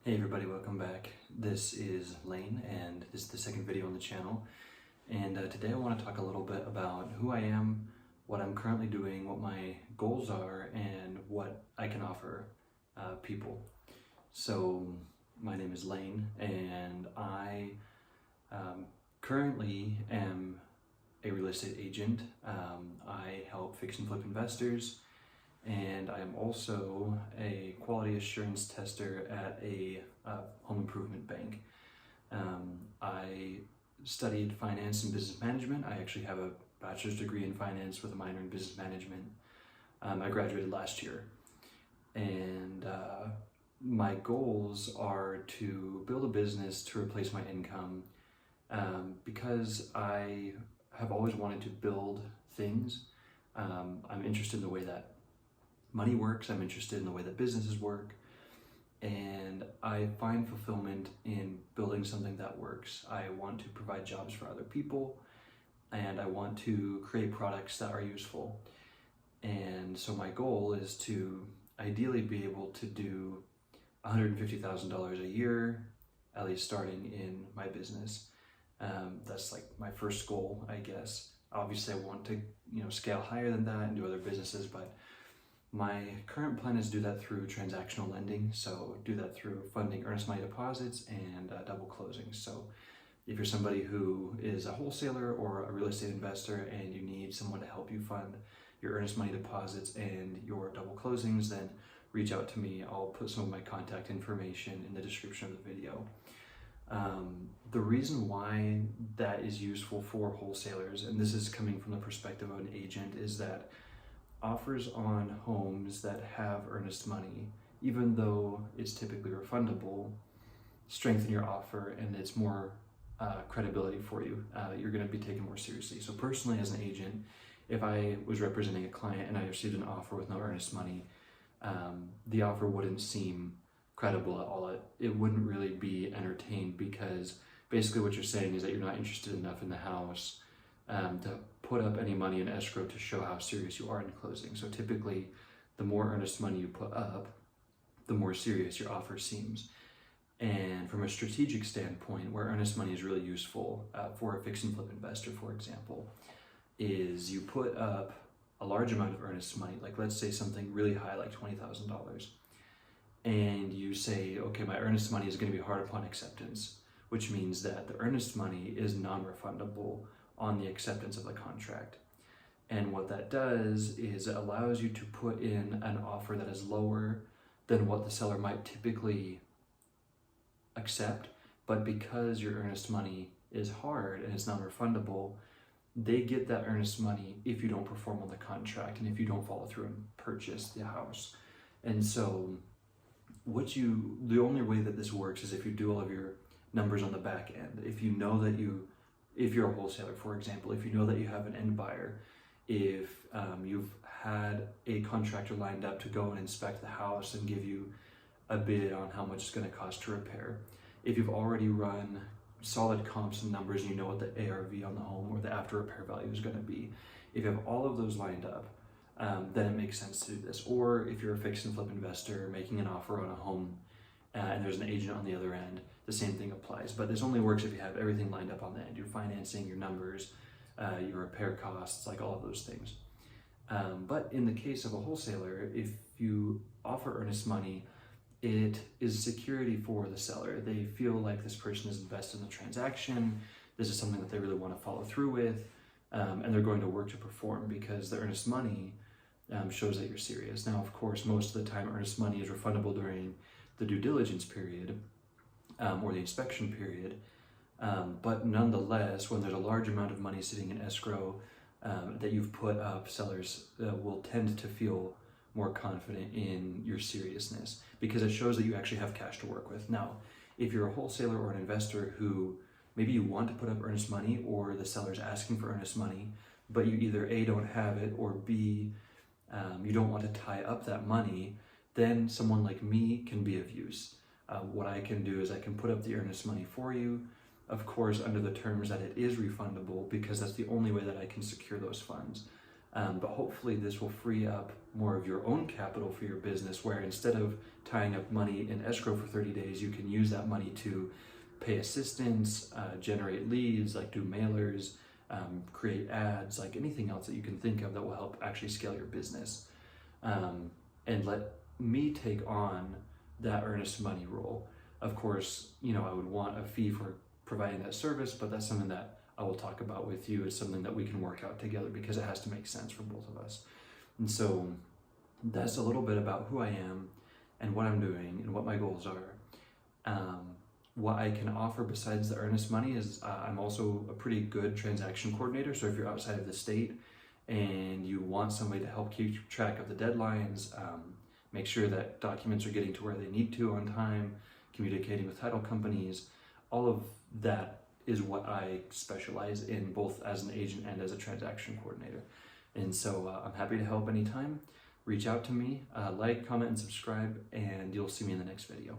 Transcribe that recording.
Hey everybody, welcome back. This is Lane and this is the second video on the channel. And today I want to talk a little bit about who I am, what I'm currently doing, what my goals are, and what I can offer people. So my name is Lane and I currently am a real estate agent. I help fix and flip investors, and I am also a quality assurance tester at a home improvement bank. I studied finance and business management. I actually have a bachelor's degree in finance with a minor in business management. I graduated last year, and my goals are to build a business to replace my income, because I have always wanted to build things. I'm interested in the way that money works. I'm interested in the way that businesses work, and I find fulfillment in building something that works. I want to provide jobs for other people, and I want to create products that are useful. And so my goal is to ideally be able to do $150,000 a year, at least starting in my business. That's like my first goal, I guess. Obviously I want to, scale higher than that and do other businesses, but my current plan is to do that through transactional lending. So do that through funding earnest money deposits and double closings. So if you're somebody who is a wholesaler or a real estate investor and you need someone to help you fund your earnest money deposits and your double closings, then reach out to me. I'll put some of my contact information in the description of the video. The reason why that is useful for wholesalers, and this is coming from the perspective of an agent, is that offers on homes that have earnest money, even though it's typically refundable, strengthen your offer and it's more credibility for you. You're going to be taken more seriously. So personally, as an agent, if I was representing a client and I received an offer with no earnest money, the offer wouldn't seem credible at all. It wouldn't really be entertained, because basically what you're saying is that you're not interested enough in the house to put up any money in escrow to show how serious you are in closing. So typically, the more earnest money you put up, the more serious your offer seems. And from a strategic standpoint, where earnest money is really useful for a fix and flip investor, for example, is you put up a large amount of earnest money, like let's say something really high, like $20,000, and you say, okay, my earnest money is going to be hard upon acceptance, which means that the earnest money is non-refundable on the acceptance of the contract. And what that does is it allows you to put in an offer that is lower than what the seller might typically accept, but because your earnest money is hard and it's non-refundable, they get that earnest money if you don't perform on the contract and if you don't follow through and purchase the house. And so the only way that this works is if you do all of your numbers on the back end. If you know that if you're a wholesaler, for example, if you know that you have an end buyer, if you've had a contractor lined up to go and inspect the house and give you a bid on how much it's going to cost to repair, if you've already run solid comps and numbers and you know what the ARV on the home or the after repair value is going to be, if you have all of those lined up, then it makes sense to do this. Or if you're a fix and flip investor making an offer on a home and there's an agent on the other end, the same thing applies. But this only works if you have everything lined up on the end: your financing, your numbers, your repair costs, like all of those things. But in the case of a wholesaler, if you offer earnest money, it is security for the seller. They feel like this person is invested in the transaction. This is something that they really want to follow through with, and they're going to work to perform, because the earnest money shows that you're serious. Now, of course, most of the time earnest money is refundable during the due diligence period or the inspection period, but nonetheless, when there's a large amount of money sitting in escrow that you've put up, sellers will tend to feel more confident in your seriousness, because it shows that you actually have cash to work with. Now, if you're a wholesaler or an investor who maybe you want to put up earnest money, or the seller's asking for earnest money, but you either A, don't have it, or B, you don't want to tie up that money, then someone like me can be of use. What I can do is I can put up the earnest money for you, of course under the terms that it is refundable, because that's the only way that I can secure those funds. But hopefully this will free up more of your own capital for your business, where instead of tying up money in escrow for 30 days, you can use that money to pay assistants, generate leads, like do mailers, create ads, like anything else that you can think of that will help actually scale your business. And let me take on that earnest money role. Of course, I would want a fee for providing that service, but that's something that I will talk about with you. It's something that we can work out together because it has to make sense for both of us. And so that's a little bit about who I am and what I'm doing and what my goals are. What I can offer besides the earnest money is I'm also a pretty good transaction coordinator. So if you're outside of the state and you want somebody to help keep track of the deadlines, make sure that documents are getting to where they need to on time, communicating with title companies, all of that is what I specialize in, both as an agent and as a transaction coordinator. And so I'm happy to help anytime. Reach out to me, like, comment, and subscribe, and you'll see me in the next video.